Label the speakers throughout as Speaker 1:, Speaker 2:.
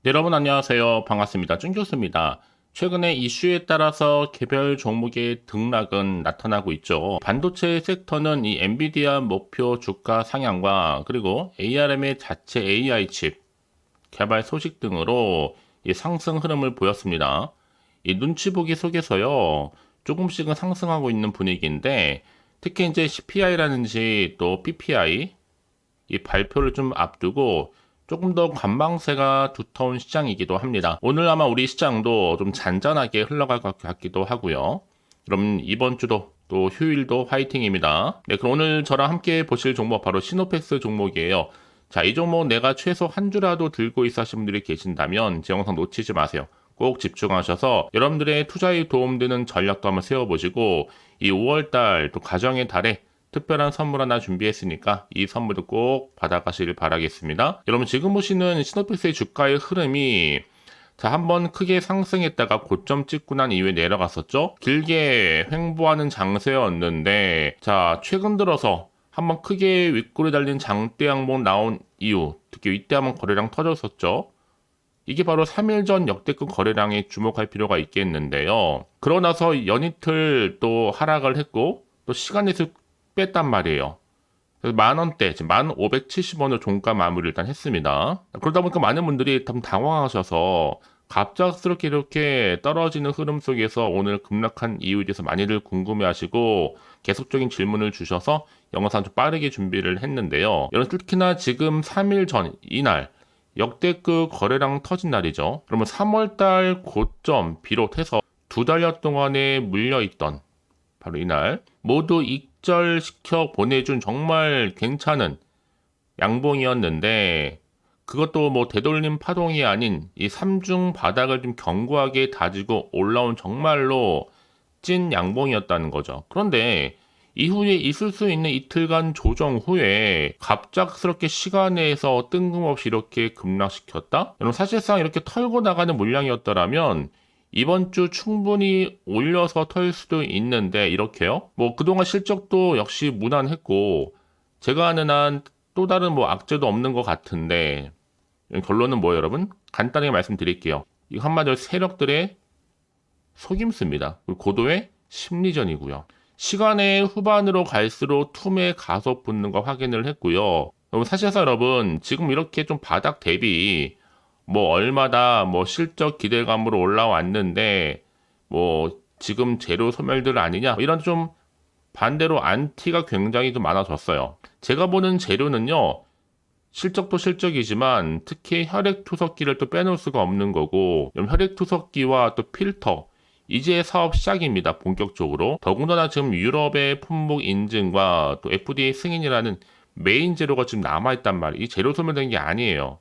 Speaker 1: 네, 여러분 안녕하세요. 반갑습니다. 준 교수입니다. 최근에 이슈에 따라서 개별 종목의 등락은 나타나고 있죠. 반도체 섹터는 이 엔비디아 목표 주가 상향과 그리고 ARM의 자체 AI 칩 개발 소식 등으로 이 상승 흐름을 보였습니다. 이 눈치 보기 속에서요, 조금씩은 상승하고 있는 분위기인데, 특히 이제 CPI라든지 또 PPI 이 발표를 좀 앞두고 조금 더 관망세가 두터운 시장이기도 합니다. 오늘 아마 우리 시장도 좀 잔잔하게 흘러갈 것 같기도 하고요. 그럼 이번 주도 또 휴일도 화이팅입니다. 네, 그럼 오늘 저랑 함께 보실 종목 바로 시노펙스 종목이에요. 자, 이 종목 내가 최소 한 주라도 들고 있어 하신 분들이 계신다면 제 영상 놓치지 마세요. 꼭 집중하셔서 여러분들의 투자에 도움되는 전략도 한번 세워보시고 이 5월달 또 가정의 달에 특별한 선물 하나 준비했으니까 이 선물도 꼭 받아가시길 바라겠습니다. 여러분 지금 보시는 시노펙스의 주가의 흐름이 자, 한번 크게 상승했다가 고점 찍고 난 이후에 내려갔었죠. 길게 횡보하는 장세였는데 자, 최근 들어서 한번 크게 윗골이 달린 장대 양봉 나온 이후 특히 이때 한번 거래량 터졌었죠. 이게 바로 3일 전 역대급 거래량에 주목할 필요가 있겠는데요. 그러고 나서 연이틀 또 하락을 했고 또 시간에서 뺐단 말이에요. 그래서 만 원대, 지금 1,570원으로 종가 마무리를 일단 했습니다. 그러다 보니까 많은 분들이 좀 당황하셔서 갑작스럽게 이렇게 떨어지는 흐름 속에서 오늘 급락한 이유에 대해서 많이들 궁금해하시고 계속적인 질문을 주셔서 영상 좀 빠르게 준비를 했는데요. 여러분 특히나 지금 3일 전 이날 역대급 거래량 터진 날이죠. 그러면 3월달 고점 비롯해서 두 달여 동안에 물려있던 바로 이날 모두 익절시켜 보내준 정말 괜찮은 양봉이었는데 그것도 뭐 되돌림 파동이 아닌 이 삼중 바닥을 좀 견고하게 다지고 올라온 정말로 찐 양봉이었다는 거죠. 그런데 이후에 있을 수 있는 이틀간 조정 후에 갑작스럽게 시간에서 뜬금없이 이렇게 급락시켰다? 여러분 사실상 이렇게 털고 나가는 물량이었더라면 이번 주 충분히 올려서 털 수도 있는데 이렇게요? 뭐 그동안 실적도 역시 무난했고 제가 아는 한 또 다른 뭐 악재도 없는 것 같은데 결론은 뭐예요 여러분? 간단하게 말씀드릴게요. 이거 한마디로 세력들의 속임수입니다. 그리고 고도의 심리전이고요. 시간의 후반으로 갈수록 툼의 가속 붙는 거 확인을 했고요. 사실상 여러분 지금 이렇게 좀 바닥 대비 뭐 얼마다 뭐 실적 기대감으로 올라왔는데 뭐 지금 재료 소멸들 아니냐 이런 좀 반대로 안티가 굉장히 좀 많아졌어요. 제가 보는 재료는요. 실적도 실적이지만 특히 혈액투석기를 또 빼놓을 수가 없는 거고 혈액투석기와 또 필터 이제 사업 시작입니다. 본격적으로. 더군다나 지금 유럽의 품목 인증과 또 FDA 승인이라는 메인 재료가 지금 남아있단 말이에요. 이 재료 소멸된 게 아니에요.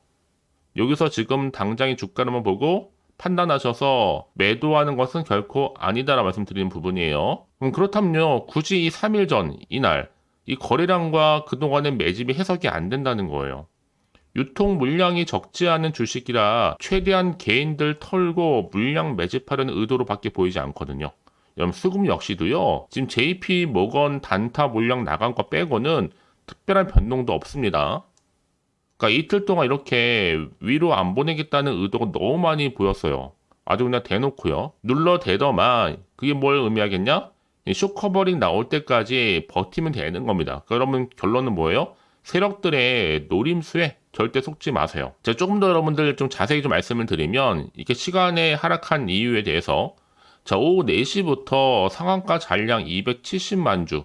Speaker 1: 여기서 지금 당장의 주가를 보고 판단하셔서 매도하는 것은 결코 아니다라고 말씀드리는 부분이에요. 그럼 그렇다면요. 굳이 이 3일 전 이날 이 거래량과 그동안의 매집이 해석이 안 된다는 거예요. 유통 물량이 적지 않은 주식이라 최대한 개인들 털고 물량 매집하려는 의도로밖에 보이지 않거든요. 여러분 수급 역시도요. 지금 JP 모건 단타 물량 나간 거 빼고는 특별한 변동도 없습니다. 그러니까 이틀 동안 이렇게 위로 안 보내겠다는 의도가 너무 많이 보였어요. 아주 그냥 대놓고요. 눌러대더만 그게 뭘 의미하겠냐? 쇼 커버링 나올 때까지 버티면 되는 겁니다. 그러면 결론은 뭐예요? 세력들의 노림수에 절대 속지 마세요. 제가 조금 더 여러분들 좀 자세히 좀 말씀을 드리면 이게 시간에 하락한 이유에 대해서 자 오후 4시부터 상한가 잔량 270만 주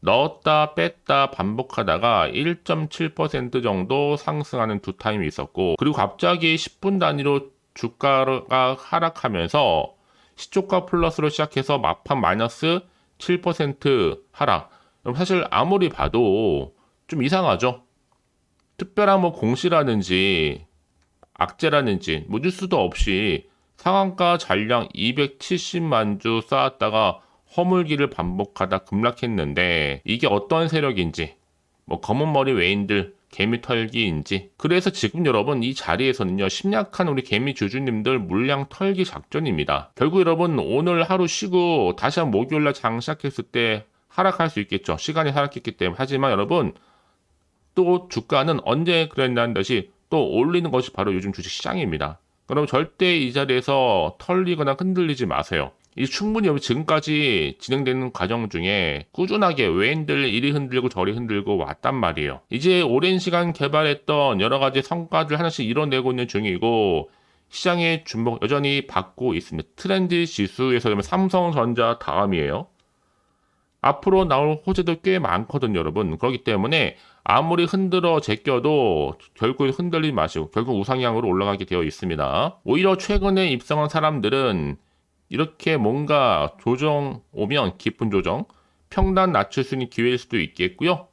Speaker 1: 넣었다 뺐다 반복하다가 1.7% 정도 상승하는 두 타임이 있었고 그리고 갑자기 10분 단위로 주가가 하락하면서 시초가 플러스로 시작해서 막판 마이너스 7% 하락. 사실 아무리 봐도 좀 이상하죠. 특별한 뭐 공시라든지 악재라든지 뭐 뉴스도 없이 상한가 잔량 270만 주 쌓았다가 허물기를 반복하다 급락했는데 이게 어떤 세력인지 뭐 검은 머리 외인들 개미 털기인지 그래서 지금 여러분 이 자리에서는요 심약한 우리 개미 주주님들 물량 털기 작전입니다. 결국 여러분 오늘 하루 쉬고 다시 한 목요일날 장 시작했을 때 하락할 수 있겠죠. 시간이 하락했기 때문에. 하지만 여러분 또 주가는 언제 그랬냐는 듯이 또 올리는 것이 바로 요즘 주식 시장입니다. 그럼 절대 이 자리에서 털리거나 흔들리지 마세요. 이 충분히 지금까지 진행되는 과정 중에 꾸준하게 외인들 이리 흔들고 저리 흔들고 왔단 말이에요. 이제 오랜 시간 개발했던 여러 가지 성과들 하나씩 이뤄내고 있는 중이고 시장의 주목 여전히 받고 있습니다. 트렌드 지수에서 보면 삼성전자 다음이에요. 앞으로 나올 호재도 꽤 많거든요, 여러분. 그렇기 때문에 아무리 흔들어 제껴도 결국 흔들리지 마시고 결국 우상향으로 올라가게 되어 있습니다. 오히려 최근에 입성한 사람들은 이렇게 뭔가 조정 오면 깊은 조정, 평단 낮출 수 있는 기회일 수도 있겠고요.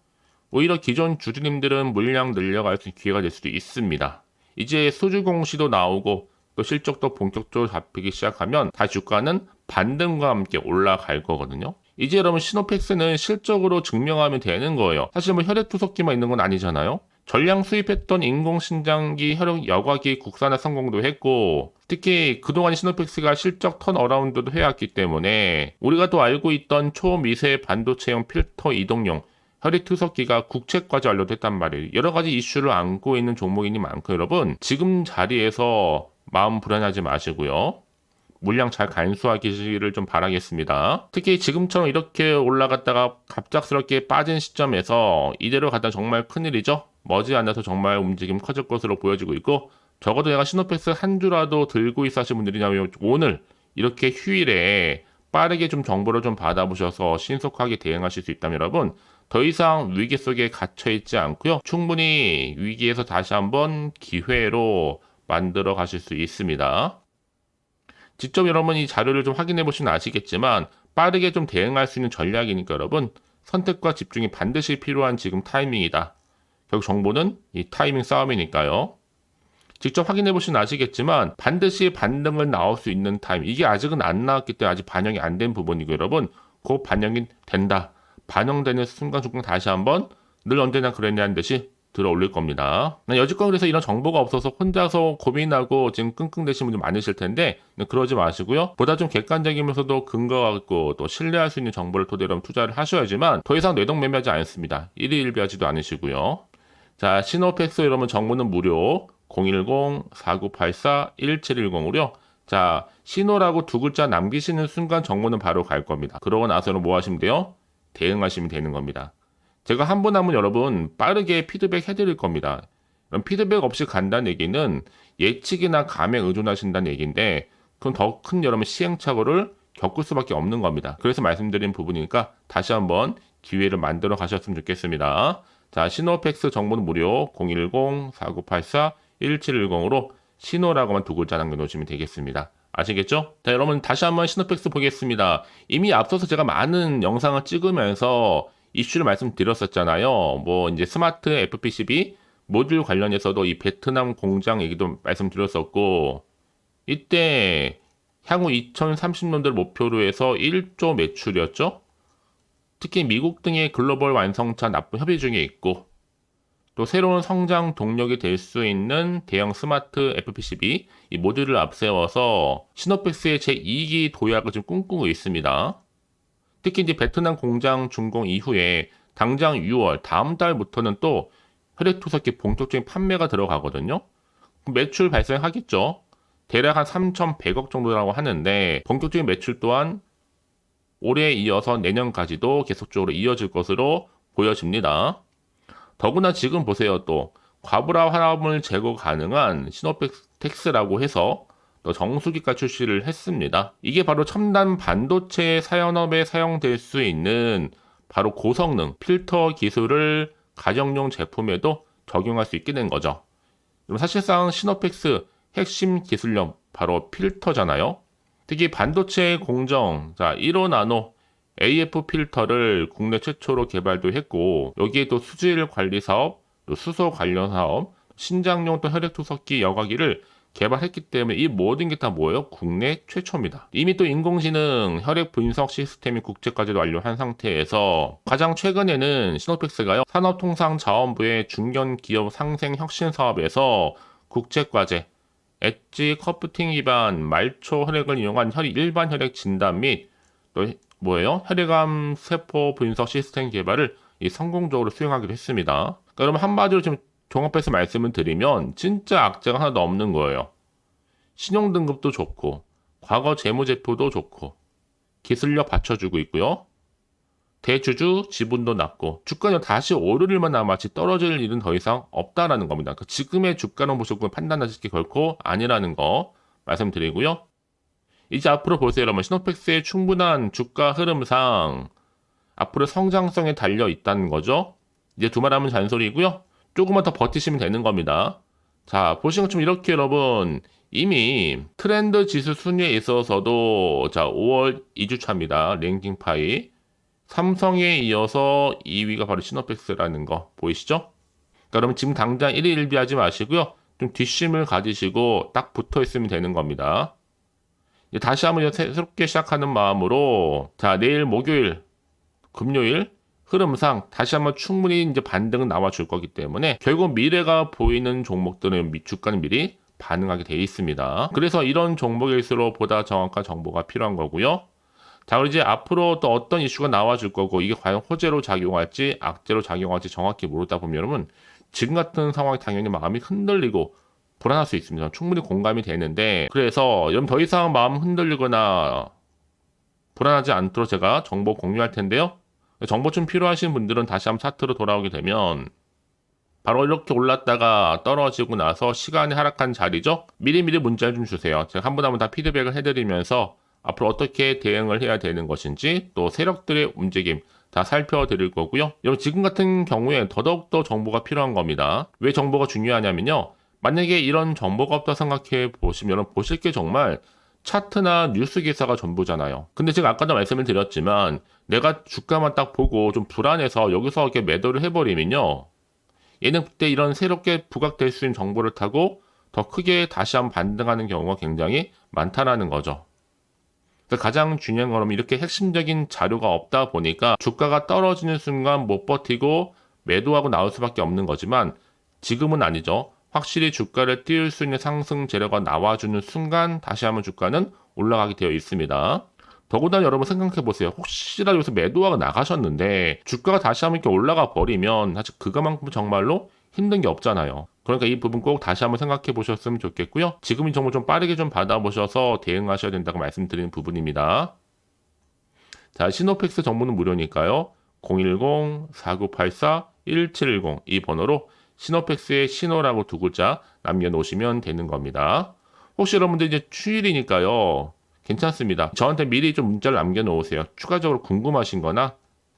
Speaker 1: 오히려 기존 주주님들은 물량 늘려갈 수 있는 기회가 될 수도 있습니다. 이제 수주 공시도 나오고 또 실적도 본격적으로 잡히기 시작하면 다시 주가는 반등과 함께 올라갈 거거든요. 이제 여러분 시노펙스는 실적으로 증명하면 되는 거예요. 사실 뭐 혈액투석기만 있는 건 아니잖아요. 전량 수입했던 인공신장기, 혈액 여과기 국산화 성공도 했고 특히 그동안 시노펙스가 실적 턴어라운드도 해왔기 때문에 우리가 또 알고 있던 초미세 반도체형 필터 이동용 혈액투석기가 국책까지 완료됐단 말이에요. 여러 가지 이슈를 안고 있는 종목이니 많고 여러분 지금 자리에서 마음 불안하지 마시고요. 물량 잘 간수하기를 좀 바라겠습니다. 특히 지금처럼 이렇게 올라갔다가 갑작스럽게 빠진 시점에서 이대로 가다 정말 큰일이죠. 머지않아서 정말 움직임 커질 것으로 보여지고 있고 적어도 내가 시노펙스 한 주라도 들고 있어 하신 분들이냐면 오늘 이렇게 휴일에 빠르게 좀 정보를 좀 받아보셔서 신속하게 대응하실 수 있다면 여러분 더 이상 위기 속에 갇혀 있지 않고요. 충분히 위기에서 다시 한번 기회로 만들어 가실 수 있습니다. 직접 여러분 이 자료를 좀 확인해 보시면 아시겠지만 빠르게 좀 대응할 수 있는 전략이니까 여러분 선택과 집중이 반드시 필요한 지금 타이밍이다. 결국 정보는 이 타이밍 싸움이니까요. 직접 확인해 보시면 아시겠지만 반드시 반등을 나올 수 있는 타임 이게 아직은 안 나왔기 때문에 아직 반영이 안 된 부분이고 여러분 곧 반영이 된다. 반영되는 순간순간 다시 한번 늘 언제나 그랬냐는 듯이 들어 올릴 겁니다. 여지껏 그래서 이런 정보가 없어서 혼자서 고민하고 지금 끙끙대신 분들 많으실 텐데 그러지 마시고요. 보다 좀 객관적이면서도 근거가 있고 또 신뢰할 수 있는 정보를 토대로 투자를 하셔야지만 더 이상 뇌동매매하지 않습니다. 일희일비하지도 않으시고요. 자, 시노펙스 여러분 정보는 무료 010-4984-1710으로요. 자, 시노라고 두 글자 남기시는 순간 정보는 바로 갈 겁니다. 그러고 나서는 뭐 하시면 돼요? 대응하시면 되는 겁니다. 제가 한 분 한 분 여러분 빠르게 피드백 해드릴 겁니다. 그럼 피드백 없이 간다는 얘기는 예측이나 감에 의존하신다는 얘기인데 그럼 더 큰 여러분 시행착오를 겪을 수밖에 없는 겁니다. 그래서 말씀드린 부분이니까 다시 한번 기회를 만들어 가셨으면 좋겠습니다. 자, 시노펙스 정보는 무료 010-4984-1710으로 시노라고만 두 글자 남겨놓으시면 되겠습니다. 아시겠죠? 자, 여러분 다시 한번 시노펙스 보겠습니다. 이미 앞서서 제가 많은 영상을 찍으면서 이슈를 말씀드렸었잖아요. 뭐 이제 스마트 FPCB 모듈 관련해서도 이 베트남 공장 얘기도 말씀드렸었고 이때 향후 2030년도를 목표로 해서 1조 매출이었죠. 특히 미국 등의 글로벌 완성차 납품 협의 중에 있고 또 새로운 성장 동력이 될 수 있는 대형 스마트 FPCB 이 모듈을 앞세워서 시노펙스의 제2기 도약을 좀 꿈꾸고 있습니다. 특히 이제 베트남 공장 준공 이후에 당장 6월 다음 달부터는 또 혈액투석기 본격적인 판매가 들어가거든요. 매출 발생하겠죠. 대략 한 3,100억 정도라고 하는데 본격적인 매출 또한 올해에 이어서 내년까지도 계속적으로 이어질 것으로 보여집니다. 더구나 지금 보세요. 또 과부하 화합을 제거 가능한 시노펙스라고 해서 또 정수기가 출시를 했습니다. 이게 바로 첨단 반도체 사연업에 사용될 수 있는 바로 고성능 필터 기술을 가정용 제품에도 적용할 수 있게 된 거죠. 그럼 사실상 시노펙스 핵심 기술력 바로 필터잖아요. 특히 반도체 공정, 자 1호 나노 AF 필터를 국내 최초로 개발도 했고 여기에 또 수질 관리 사업, 또 수소 관련 사업, 신장용 또 혈액투석기 여과기를 개발했기 때문에 이 모든 게 다 뭐예요? 국내 최초입니다. 이미 또 인공지능 혈액 분석 시스템이 국제까지도 완료한 상태에서 가장 최근에는 시노펙스가요 산업통상자원부의 중견기업 상생 혁신 사업에서 국제과제 엣지 커프팅 기반 말초 혈액을 이용한 일반 혈액 진단 및 또 뭐예요? 혈액암 세포 분석 시스템 개발을 성공적으로 수행하기도 했습니다. 그러면 한마디로 지금 종합해서 말씀을 드리면 진짜 악재가 하나도 없는 거예요. 신용등급도 좋고 과거 재무제표도 좋고 기술력 받쳐주고 있고요. 대주주 지분도 낮고 주가는 다시 오를 일만 남았지 떨어질 일은 더 이상 없다라는 겁니다. 그러니까 지금의 주가는 무조건 판단하실 게 결코 아니라는 거 말씀드리고요. 이제 앞으로 보세요. 여러분 시노펙스의 충분한 주가 흐름상 앞으로 성장성에 달려 있다는 거죠. 이제 두말하면 잔소리고요. 조금만 더 버티시면 되는 겁니다. 자, 보시는 것처럼 이렇게 여러분 이미 트렌드 지수 순위에 있어서도 자 5월 2주차입니다. 랭킹 파이 삼성에 이어서 2위가 바로 시노펙스라는 거 보이시죠? 그러니까 여러분 지금 당장 1위 1비 하지 마시고요. 좀 뒷심을 가지시고 딱 붙어 있으면 되는 겁니다. 이제 다시 한번 새롭게 시작하는 마음으로 자 내일 목요일 금요일 흐름상 다시 한번 충분히 이제 반등은 나와 줄 거기 때문에 결국 미래가 보이는 종목들은 주가는 미리 반응하게 돼 있습니다. 그래서 이런 종목일수록 보다 정확한 정보가 필요한 거고요. 자, 그리고 이제 앞으로 또 어떤 이슈가 나와 줄 거고 이게 과연 호재로 작용할지 악재로 작용할지 정확히 모르다 보면 여러분 지금 같은 상황이 당연히 마음이 흔들리고 불안할 수 있습니다. 충분히 공감이 되는데 그래서 여러분 더 이상 마음 흔들리거나 불안하지 않도록 제가 정보 공유할 텐데요. 정보 좀 필요하신 분들은 다시 한번 차트로 돌아오게 되면 바로 이렇게 올랐다가 떨어지고 나서 시간이 하락한 자리죠. 미리미리 문자를 좀 주세요. 제가 한 분 한 분 다 피드백을 해드리면서 앞으로 어떻게 대응을 해야 되는 것인지 또 세력들의 움직임 다 살펴드릴 거고요. 여러분 지금 같은 경우에 더더욱더 정보가 필요한 겁니다. 왜 정보가 중요하냐면요. 만약에 이런 정보가 없다 생각해 보시면 여러분 보실 게 정말 차트나 뉴스 기사가 전부잖아요. 근데 제가 아까도 말씀을 드렸지만 내가 주가만 딱 보고 좀 불안해서 여기서 이렇게 매도를 해버리면요. 얘는 그때 이런 새롭게 부각될 수 있는 정보를 타고 더 크게 다시 한번 반등하는 경우가 굉장히 많다라는 거죠. 그래서 가장 중요한 건 이렇게 핵심적인 자료가 없다 보니까 주가가 떨어지는 순간 못 버티고 매도하고 나올 수밖에 없는 거지만 지금은 아니죠. 확실히 주가를 띄울 수 있는 상승 재료가 나와주는 순간 다시 한번 주가는 올라가게 되어 있습니다. 더구나 여러분 생각해 보세요. 혹시라도 여기서 매도하고 나가셨는데 주가가 다시 한번 이렇게 올라가 버리면 사실 그거만큼 정말로 힘든 게 없잖아요. 그러니까 이 부분 꼭 다시 한번 생각해 보셨으면 좋겠고요. 지금이 정말 좀 빠르게 좀 받아보셔서 대응하셔야 된다고 말씀드리는 부분입니다. 자, 시노펙스 정보는 무료니까요. 010-4984-1710 이 번호로 시노펙스의 신호라고 두 글자 남겨놓으시면 되는 겁니다. 혹시 여러분들 이제 휴일이니까요. 괜찮습니다. 저한테 미리 좀 문자를 남겨놓으세요. 추가적으로 궁금하신 거나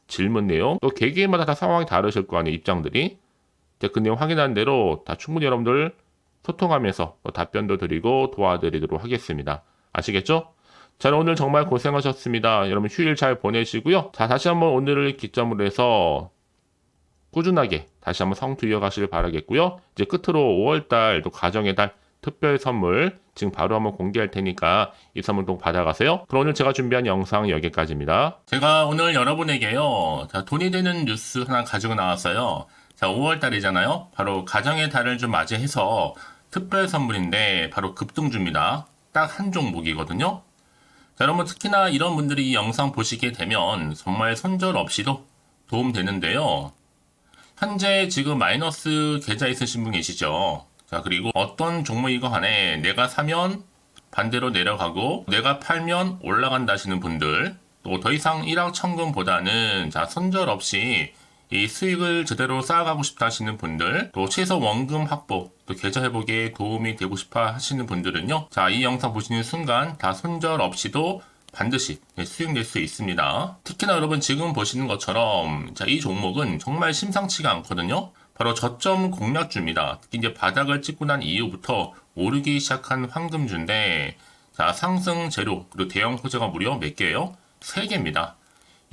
Speaker 1: 질문 내용, 또 개개인마다 다 상황이 다르실 거 아니에요. 입장들이. 그 내용 확인한 대로 다 충분히 여러분들 소통하면서 또 답변도 드리고 도와드리도록 하겠습니다. 아시겠죠? 자, 오늘 정말 고생하셨습니다. 여러분 휴일 잘 보내시고요. 자, 다시 한번 오늘을 기점으로 해서 꾸준하게 다시 한번 성투 이어가시길 바라겠고요. 이제 끝으로 5월달 또 가정의 달 특별 선물 지금 바로 한번 공개할 테니까 이 선물 꼭 받아가세요. 그럼 오늘 제가 준비한 영상 여기까지입니다. 제가 오늘 여러분에게요. 자, 돈이 되는 뉴스 하나 가지고 나왔어요. 자, 5월달이잖아요. 바로 가정의 달을 좀 맞이해서 특별 선물인데 바로 급등주입니다. 딱 한 종목이거든요. 자, 여러분 특히나 이런 분들이 이 영상 보시게 되면 정말 손절 없이도 도움되는데요. 현재 지금 마이너스 계좌 있으신 분 계시죠? 자, 그리고 어떤 종목이건 간에 내가 사면 반대로 내려가고 내가 팔면 올라간다 하시는 분들, 또 더 이상 일확천금보다는 자, 손절 없이 이 수익을 제대로 쌓아가고 싶다 하시는 분들, 또 최소 원금 확보, 또 계좌 회복에 도움이 되고 싶어 하시는 분들은요. 자, 이 영상 보시는 순간 다 손절 없이도 반드시 수익 낼 수 있습니다. 특히나 여러분 지금 보시는 것처럼 자, 이 종목은 정말 심상치가 않거든요. 바로 저점 공략주입니다. 특히 이제 바닥을 찍고 난 이후부터 오르기 시작한 황금주인데 자, 상승 재료 그리고 대형 호재가 무려 몇 개예요? 3개입니다.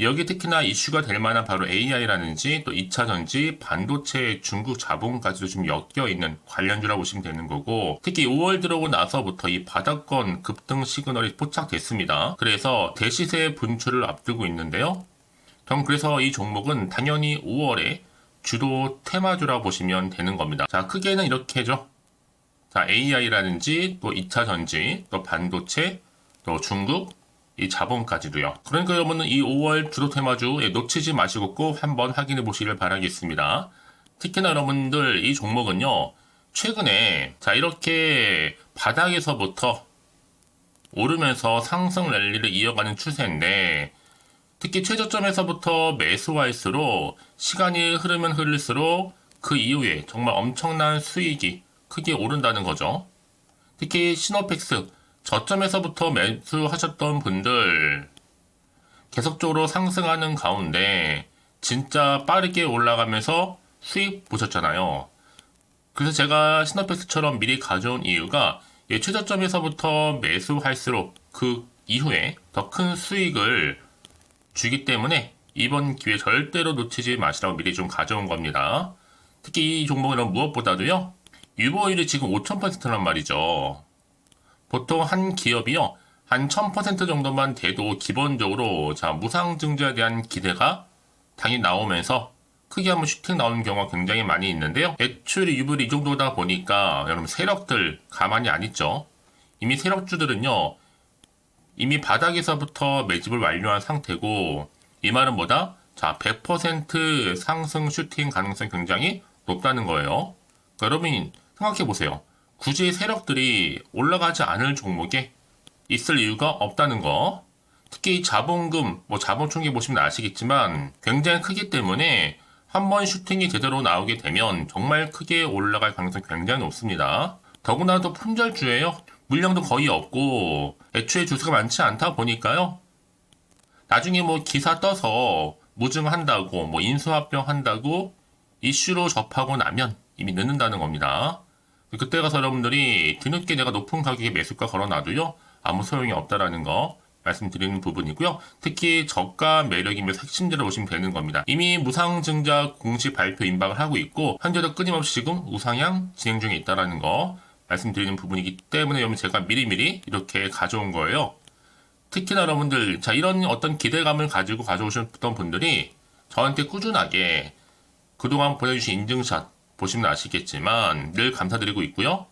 Speaker 1: 여기 특히나 이슈가 될 만한 바로 AI라든지 또 2차전지, 반도체, 중국 자본까지도 좀 엮여있는 관련주라고 보시면 되는 거고 특히 5월 들어오고 나서부터 이 바닥권 급등 시그널이 포착됐습니다. 그래서 대시세 분출을 앞두고 있는데요. 전 그래서 이 종목은 당연히 5월에 주도 테마주라고 보시면 되는 겁니다. 자, 크게는 이렇게죠. 자, AI라든지 또 2차전지, 또 반도체, 또 중국, 이 자본까지도요. 그러니까 여러분은 이 5월 주도 테마주 놓치지 마시고 꼭 한번 확인해 보시길 바라겠습니다. 특히나 여러분들 이 종목은요, 최근에 자 이렇게 바닥에서부터 오르면서 상승 랠리를 이어가는 추세인데, 특히 최저점에서부터 매수할수록 시간이 흐르면 흐를수록 그 이후에 정말 엄청난 수익이 크게 오른다는 거죠. 특히 시노펙스 저점에서부터 매수하셨던 분들 계속적으로 상승하는 가운데 진짜 빠르게 올라가면서 수익 보셨잖아요. 그래서 제가 시노펙스처럼 미리 가져온 이유가 최저점에서부터 매수할수록 그 이후에 더 큰 수익을 주기 때문에 이번 기회 절대로 놓치지 마시라고 미리 좀 가져온 겁니다. 특히 이 종목은 무엇보다도요, 유보율이 지금 5000%란 말이죠. 보통 한 기업이요, 한 1000% 정도만 돼도 기본적으로 자 무상증자에 대한 기대가 당연히 나오면서 크게 한번 슈팅 나오는 경우가 굉장히 많이 있는데요. 매출이 유불이 이 정도다 보니까 여러분 세력들 가만히 안 있죠. 이미 세력주들은요, 이미 바닥에서부터 매집을 완료한 상태고, 이 말은 뭐다? 자, 100% 상승 슈팅 가능성이 굉장히 높다는 거예요. 그러니까 여러분 생각해 보세요. 굳이 세력들이 올라가지 않을 종목에 있을 이유가 없다는 거. 특히 자본금, 자본 총계 보시면 아시겠지만 굉장히 크기 때문에 한번 슈팅이 제대로 나오게 되면 정말 크게 올라갈 가능성이 굉장히 높습니다. 더구나도 품절주예요. 물량도 거의 없고 애초에 주수가 많지 않다 보니까요. 나중에 기사 떠서 무증한다고 인수합병 한다고 이슈로 접하고 나면 이미 늦는다는 겁니다. 그때 가서 여러분들이 뒤늦게 내가 높은 가격에 매수가 걸어놔도요, 아무 소용이 없다라는 거 말씀드리는 부분이고요. 특히 저가 매력이면서 핵심들을 보시면 되는 겁니다. 이미 무상증자 공식 발표 임박을 하고 있고 현재도 끊임없이 지금 우상향 진행 중에 있다라는 거 말씀드리는 부분이기 때문에 여러분 제가 미리미리 이렇게 가져온 거예요. 특히나 여러분들 자 이런 어떤 기대감을 가지고 가져오셨던 분들이 저한테 꾸준하게 그동안 보내주신 인증샷 보시면 아시겠지만 늘 감사드리고 있고요.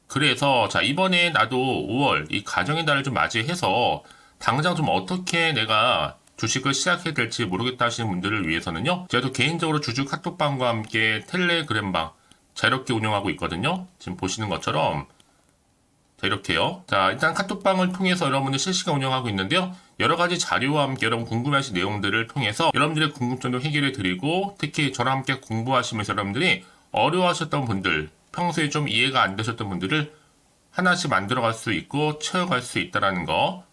Speaker 1: 그래서 자 이번에 나도 5월 이 가정의 달을 좀 맞이해서 당장 좀 어떻게 내가 주식을 시작해야 될지 모르겠다 하시는 분들을 위해서는요, 제가 또 개인적으로 주주 카톡방과 함께 텔레그램방 자유롭게 운영하고 있거든요. 지금 보시는 것처럼 자 이렇게요. 자 일단 카톡방을 통해서 여러분들 실시간 운영하고 있는데요, 여러가지 자료와 함께 여러분 궁금하신 내용들을 통해서 여러분들의 궁금증도 해결해 드리고, 특히 저랑 함께 공부하시면서 여러분들이 어려워하셨던 분들, 평소에 좀 이해가 안 되셨던 분들을 하나씩 만들어갈 수 있고 채워갈 수 있다는 거.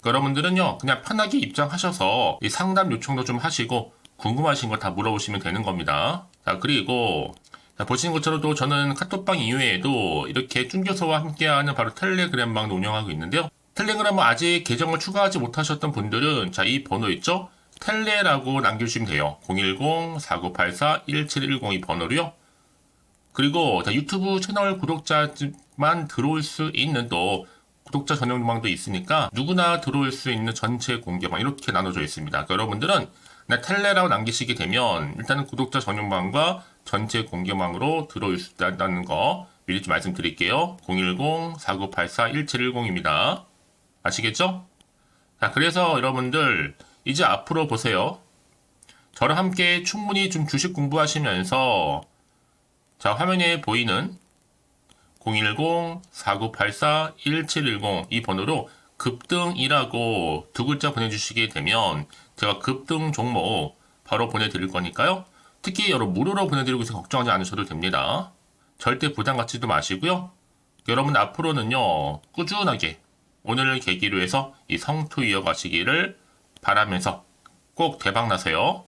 Speaker 1: 여러분들은요 그냥 편하게 입장하셔서 이 상담 요청도 좀 하시고 궁금하신 거 다 물어보시면 되는 겁니다. 자 그리고 자, 보시는 것처럼 또 저는 카톡방 이외에도 이렇게 쭌교서와 함께하는 바로 텔레그램방도 운영하고 있는데요. 텔레그램은 아직 계정을 추가하지 못하셨던 분들은 자 이 번호 있죠? 텔레라고 남겨주시면 돼요. 010-4984-1710 이 번호로요. 그리고 자, 유튜브 채널 구독자만 들어올 수 있는 또 구독자 전용방도 있으니까 누구나 들어올 수 있는 전체 공개방 이렇게 나눠져 있습니다. 그러니까 여러분들은 나 텔레라고 남기시게 되면 일단은 구독자 전용방과 전체 공개방으로 들어올 수 있다는 거 미리 좀 말씀드릴게요. 010-4984-1710입니다. 아시겠죠? 자, 그래서 여러분들 이제 앞으로 보세요. 저랑 함께 충분히 좀 주식 공부하시면서 자, 화면에 보이는 010-4984-1710 이 번호로 급등이라고 두 글자 보내주시게 되면 제가 급등 종목 바로 보내드릴 거니까요. 특히 여러분 무료로 보내드리고 있어서 걱정하지 않으셔도 됩니다. 절대 부담 갖지도 마시고요. 여러분 앞으로는요 꾸준하게 오늘을 계기로 해서 이 성투 이어가시기를 바라면서 꼭 대박 나세요.